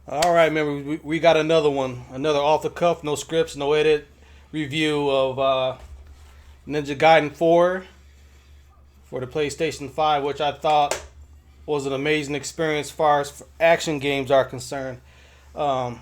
All right, remember we got another one, another off the cuff, no scripts, no edit review of Ninja Gaiden 4 for the PlayStation 5, which I thought was an amazing experience as far as action games are concerned. Um,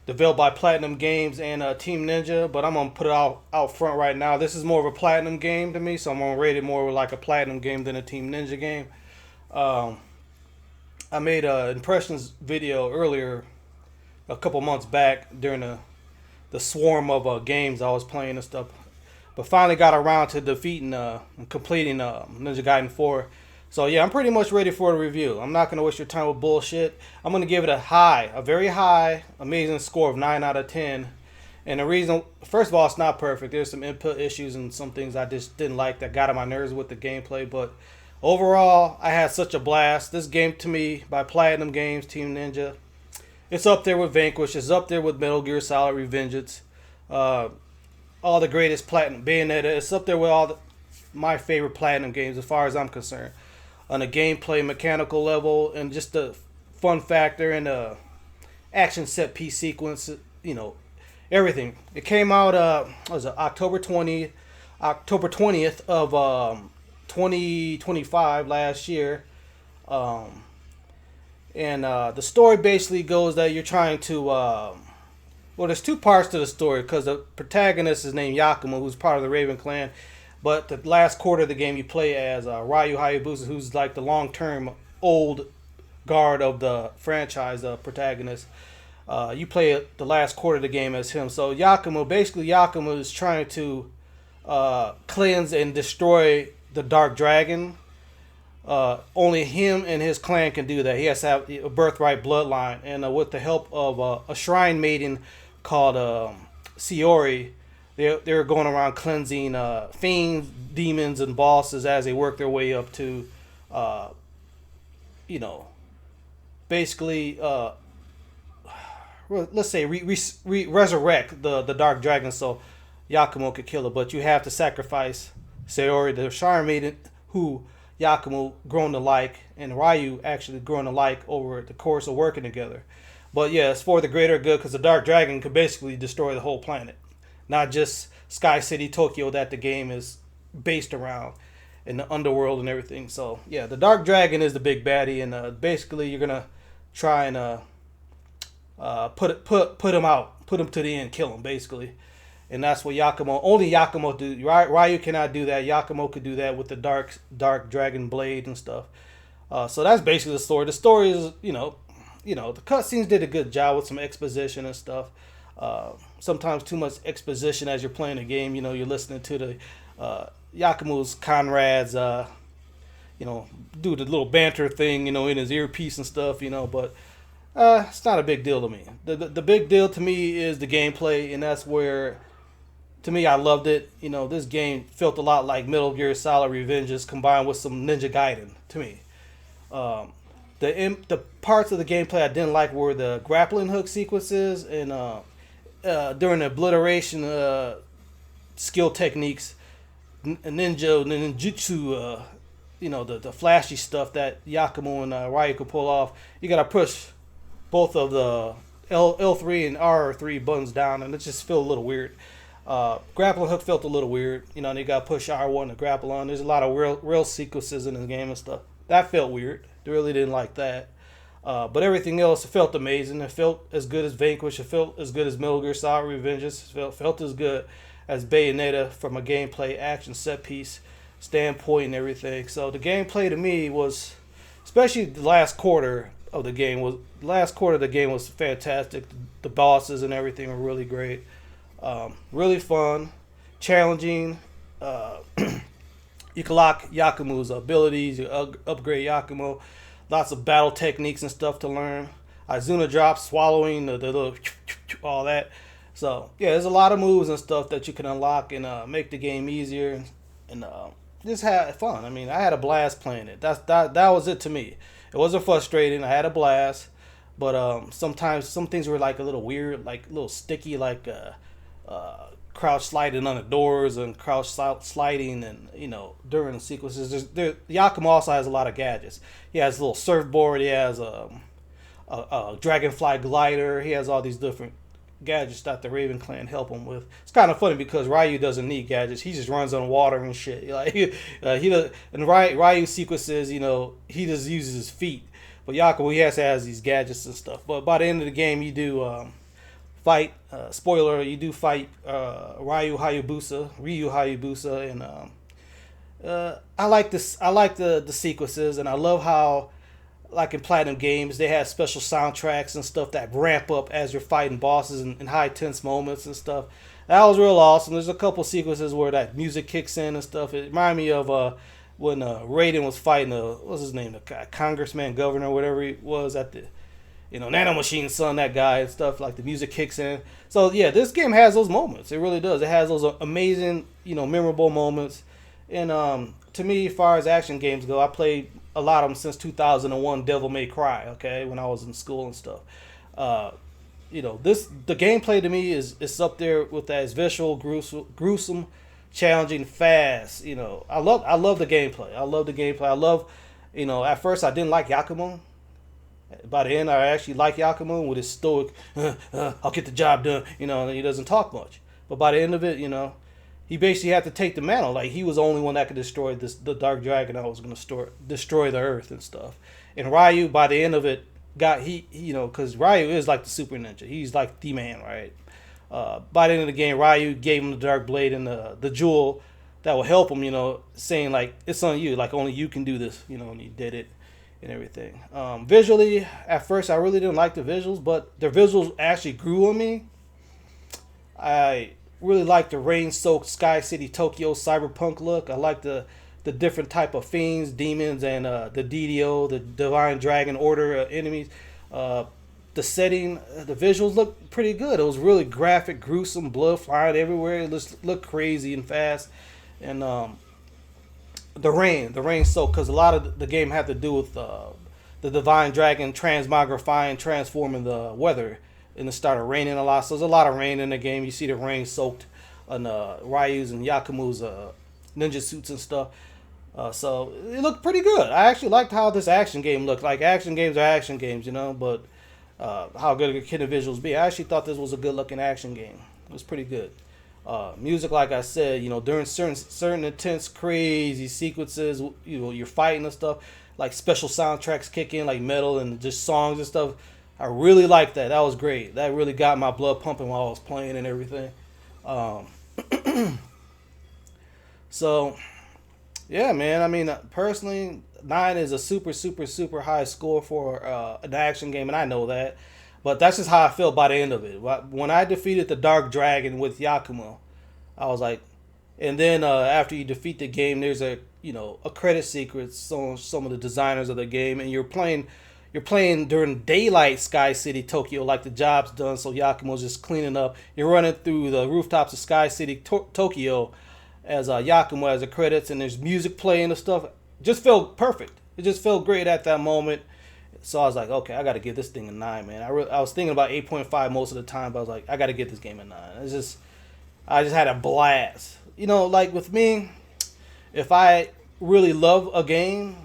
Developed by Platinum Games and Team Ninja, but I'm gonna put it out front right now. This is more of a Platinum game to me, so I'm gonna rate it more like a Platinum game than a Team Ninja game. Um, I made an impressions video earlier a couple months back during the swarm of games I was playing and stuff. But finally got around to defeating and completing Ninja Gaiden 4. So yeah, I'm pretty much ready for a review. I'm not gonna waste your time with bullshit. I'm gonna give it a very high, amazing score of 9 out of 10. And the reason, first of all, it's not perfect. There's some input issues and some things I just didn't like that got on my nerves with the gameplay. But overall, I had such a blast. This game to me, by Platinum Games, Team Ninja, it's up there with Vanquish. It's up there with Metal Gear Solid Revengeance. Uh, all the greatest Platinum Bayonetta. It's up there with my favorite Platinum games as far as I'm concerned. On a gameplay, mechanical level, and just the fun factor and the action set piece sequence. You know, everything. It came out. What was it? October 20th of 2025 last year. Um, and the story basically goes that you're trying to well, there's two parts to the story because the protagonist is named Yakuma, who's part of the Raven clan. But the last quarter of the game, you play as Ryu Hayabusa, who's like the long-term old guard of the franchise, protagonist. You play the last quarter of the game as him. So Yakuma is trying to cleanse and destroy the Dark Dragon. Only him and his clan can do that. He has to have a birthright bloodline, and with the help of a shrine maiden called Siori, they're going around cleansing fiends, demons, and bosses as they work their way up to, you know, basically, let's say resurrect the Dark Dragon so Yakumo could kill it. But you have to sacrifice Sayori, the Shrine Maiden, who Yakumo grown to like, and Ryu actually grown to like over the course of working together. But yeah, it's for the greater good because the Dark Dragon could basically destroy the whole planet, not just Sky City, Tokyo, that the game is based around, in the underworld and everything. So yeah, the Dark Dragon is the big baddie, and basically you're gonna try and put him out, put him to the end, kill him basically. And that's what only Yakumo do. Ryu cannot do that. Yakumo could do that with the dark dragon blade and stuff. So that's basically the story. The story is, the cutscenes did a good job with some exposition and stuff. Sometimes too much exposition as you're playing a game. You know, you're listening to the Yakumo's Conrad's, do the little banter thing, in his earpiece and stuff, but it's not a big deal to me. The big deal to me is the gameplay, and that's where, to me, I loved it. This game felt a lot like Metal Gear Solid Revengeance combined with some Ninja Gaiden to me. The parts of the gameplay I didn't like were the grappling hook sequences and during the obliteration skill techniques, ninjutsu, the flashy stuff that Yakumo and Ryu could pull off. You gotta push both of the L3 and R3 buttons down, and it just felt a little weird. Grappling hook felt a little weird. You got to push R1 to grapple on. There's a lot of real sequences in the game and stuff. That felt weird. I really didn't like that. But everything else, it felt amazing. It felt as good as Vanquish. It felt as good as Metal Gear Solid Revengeance. It felt as good as Bayonetta from a gameplay, action, set piece standpoint and everything. So the gameplay to me was, especially the last quarter of the game was fantastic. The bosses and everything were really great. Really fun, challenging. You can lock Yakumu's abilities, you upgrade Yakumo. Lots of battle techniques and stuff to learn. Izuna drops, swallowing, the little all that. So yeah, there's a lot of moves and stuff that you can unlock and make the game easier and just have fun. I mean, I had a blast playing it. That was it to me. It wasn't frustrating. I had a blast, but sometimes some things were like a little weird, like a little sticky, like crouch sliding on the doors and crouch sliding, and during the sequences. Yakumo also has a lot of gadgets. He has a little surfboard. He has a dragonfly glider. He has all these different gadgets that the Raven Clan help him with. It's kind of funny because Ryu doesn't need gadgets. He just runs on water and shit. Like he does, and Ryu sequences, he just uses his feet. But Yakumo, he has these gadgets and stuff. But by the end of the game, you do fight. Spoiler: you do fight Ryu Hayabusa, and I like this. I like the sequences, and I love how, like in Platinum games, they have special soundtracks and stuff that ramp up as you're fighting bosses in high tense moments and stuff. That was real awesome. There's a couple sequences where that music kicks in and stuff. It reminded me of when Raiden was fighting what's his name, the congressman, governor, whatever he was at the Nano Machine Son, that guy and stuff. Like the music kicks in. So yeah, this game has those moments. It really does. It has those amazing, memorable moments. And to me, as far as action games go, I played a lot of them since 2001 Devil May Cry, okay, when I was in school and stuff. The gameplay to me is up there with that. It's visual, gruesome, challenging, fast. I love the gameplay. I love the gameplay. I love, at first I didn't like Yakumo. By the end, I actually like Yakumo with his stoic, I'll get the job done, and he doesn't talk much. But by the end of it, he basically had to take the mantle. Like, he was the only one that could destroy the Dark Dragon that was going to destroy the Earth and stuff. And Ryu, by the end of it, because Ryu is like the super ninja. He's like the man, right? By the end of the game, Ryu gave him the Dark Blade and the jewel that will help him, saying, like, it's on you. Like, only you can do this, and he did it and everything. Visually, at first, I really didn't like the visuals, but the visuals actually grew on me. I really like the rain-soaked Sky City Tokyo cyberpunk look. I like the different type of fiends, demons, and the DDO, the Divine Dragon Order enemies. The setting, the visuals look pretty good. It was really graphic, gruesome, blood flying everywhere. It just looked crazy and fast. And the rain soaked, because a lot of the game had to do with the Divine Dragon transmogrifying, transforming the weather. And it started raining a lot, so there's a lot of rain in the game. You see the rain soaked on Ryu's and Yakumu's ninja suits and stuff. So it looked pretty good. I actually liked how this action game looked. Like, action games are action games, but how good can the visuals be? I actually thought this was a good looking action game. It was pretty good. Music, like I said, during certain intense, crazy sequences, you're fighting and stuff, like special soundtracks kick in, like metal and just songs and stuff. I really liked that. That was great. That really got my blood pumping while I was playing and everything. So, yeah, man. I mean, personally, 9 is a super, super, super high score for an action game, and I know that. But that's just how I felt by the end of it. When I defeated the Dark Dragon with Yakumo, I was like, and then after you defeat the game, there's a credit sequence, some of the designers of the game, and you're playing during daylight Sky City, Tokyo, like the job's done, so Yakumo's just cleaning up. You're running through the rooftops of Sky City, Tokyo, as Yakumo has the credits, and there's music playing and stuff. Just felt perfect. It just felt great at that moment. So I was like, okay, I got to give this thing a 9, man. I was thinking about 8.5 most of the time, but I was like, I got to get this game a 9. I just had a blast. Like with me, if I really love a game,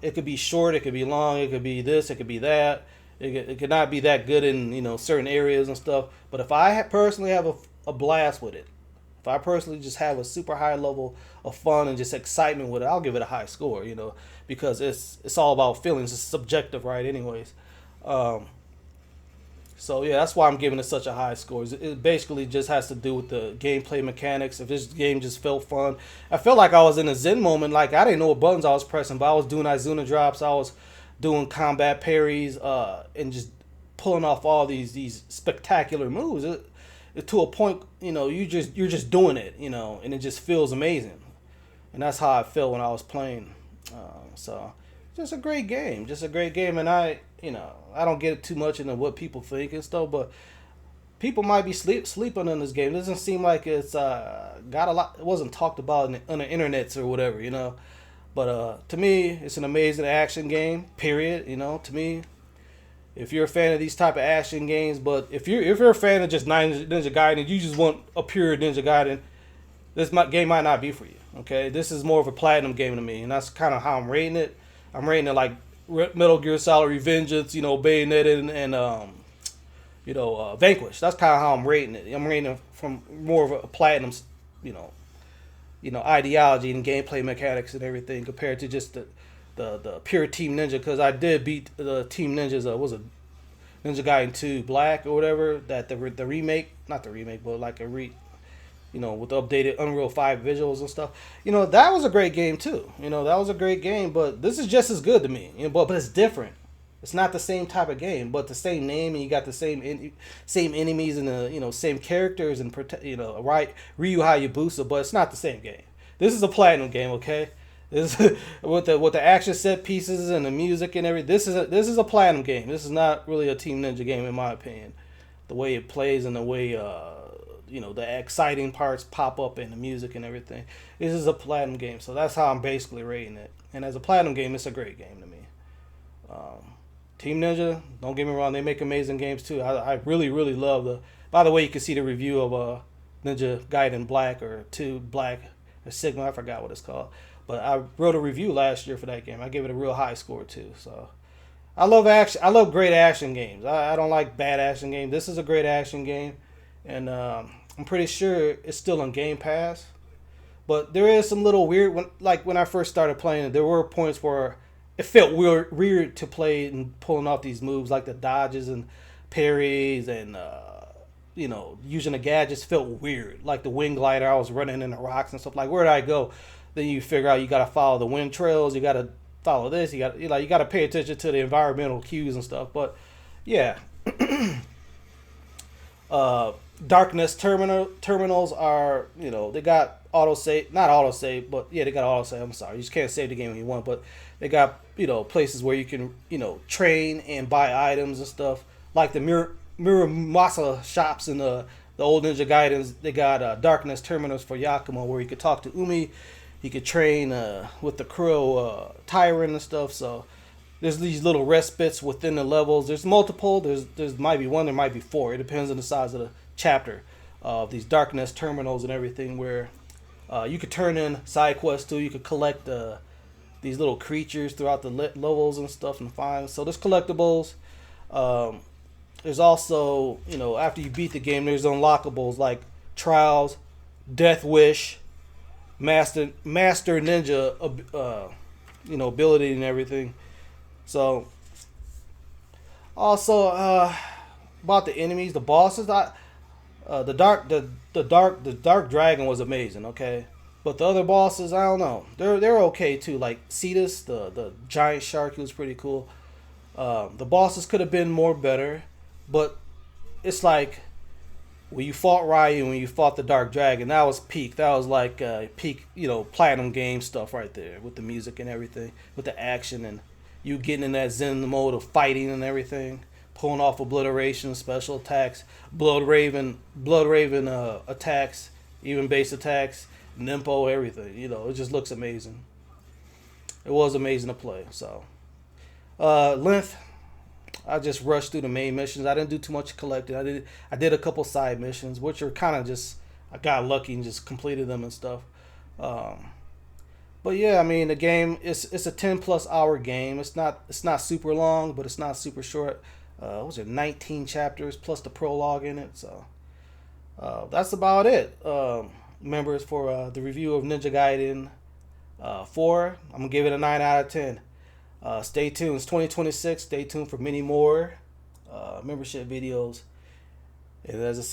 it could be short, it could be long, it could be this, it could be that. It could not be that good in, certain areas and stuff. But if I personally have a blast with it, if I personally just have a super high level of fun and just excitement with it, I'll give it a high score, because it's all about feelings. It's subjective, right? Anyways. So yeah, that's why I'm giving it such a high score. It basically just has to do with the gameplay mechanics. If this game just felt fun, I felt like I was in a zen moment. Like, I didn't know what buttons I was pressing, but I was doing Izuna drops. I was doing combat parries, and just pulling off all these spectacular moves. To a point, you're just doing it, and it just feels amazing. And that's how I felt when I was playing. So just a great game, and I don't get too much into what people think and stuff, but people might be sleeping on this game. It doesn't seem like it's got a lot. It wasn't talked about on the internets or whatever, But to me, it's an amazing action game. Period. To me, if you're a fan of these type of action games, but if you're a fan of just Ninja Gaiden, you just want a pure Ninja Gaiden, this game might not be for you. Okay, this is more of a platinum game to me, and that's kind of how I'm rating it. I'm rating it like Metal Gear Solid Revengeance, Bayonetta and Vanquish. That's kind of how I'm rating it. I'm rating it from more of a platinum, you know, ideology and gameplay mechanics and everything compared to just the pure Team Ninja. Because I did beat the Team Ninjas. Was it Ninja Gaiden 2 Black or whatever? That the remake, not the remake, but like with the updated Unreal 5 visuals and stuff. That was a great game too. That was a great game, but this is just as good to me. But it's different. It's not the same type of game, but the same name, and you got the same enemies and the same characters and right Ryu Hayabusa, but it's not the same game. This is a platinum game, okay? This with the action set pieces and the music and everything. This is a platinum game. This is not really a Team Ninja game in my opinion. The way it plays and the way the exciting parts pop up in the music and everything. This is a platinum game, so that's how I'm basically rating it. And as a platinum game, it's a great game to me. Team Ninja, don't get me wrong, they make amazing games too. I really, really love the. By the way, you can see the review of Ninja Gaiden Black or 2 Black or Sigma. I forgot what it's called, but I wrote a review last year for that game. I gave it a real high score too. So I love action. I love great action games. I don't like bad action games. This is a great action game, and I'm pretty sure it's still on Game Pass. But there is some little weird when I first started playing it, there were points where it felt weird to play and pulling off these moves like the dodges and parries and using the gadgets felt weird. Like the wind glider, I was running in the rocks and stuff. Like, where did I go? Then you figure out you got to follow the wind trails. You got to follow this. You got to pay attention to the environmental cues and stuff. But yeah, Darkness terminals are they got autosave, not autosave, but yeah, they got autosave. I'm sorry, you just can't save the game when you want, but they got places where you can train and buy items and stuff like the Muramasa shops in the old Ninja Gaidens. They got Darkness terminals for Yakuma where you could talk to Umi, you could train with the Crow Tyrant and stuff. So there's these little respites within the levels. There's multiple. There's might be one, there might be 4. It depends on the size of the chapter of these Darkness terminals and everything, where you could turn in side quests too. You could collect these little creatures throughout the levels and stuff and find. So there's collectibles. There's also after you beat the game, there's unlockables like Trials, Death Wish, Master Ninja, ability and everything. So also about the enemies, the bosses, the dark dragon was amazing, okay, but the other bosses, I don't know, they're okay too. Like Cetus, the giant shark, he was pretty cool. The bosses could have been more better, but it's like when you fought Ryu, when you fought the dark dragon, that was peak. That was like peak, platinum game stuff right there with the music and everything, with the action and you getting in that Zen mode of fighting and everything, pulling off obliteration, special attacks, Blood Raven attacks, even base attacks, Nimpo, everything. It just looks amazing. It was amazing to play. So, length, I just rushed through the main missions. I didn't do too much collecting. I did a couple side missions, which are kind of just, I got lucky and just completed them and stuff. But yeah, I mean the game it's a 10+ hour game. It's not super long, but it's not super short. What was it, 19 chapters plus the prologue in it. So that's about it, members, for the review of Ninja Gaiden 4. I'm gonna give it a 9 out of 10. Stay tuned. It's 2026. Stay tuned for many more membership videos. And as I said,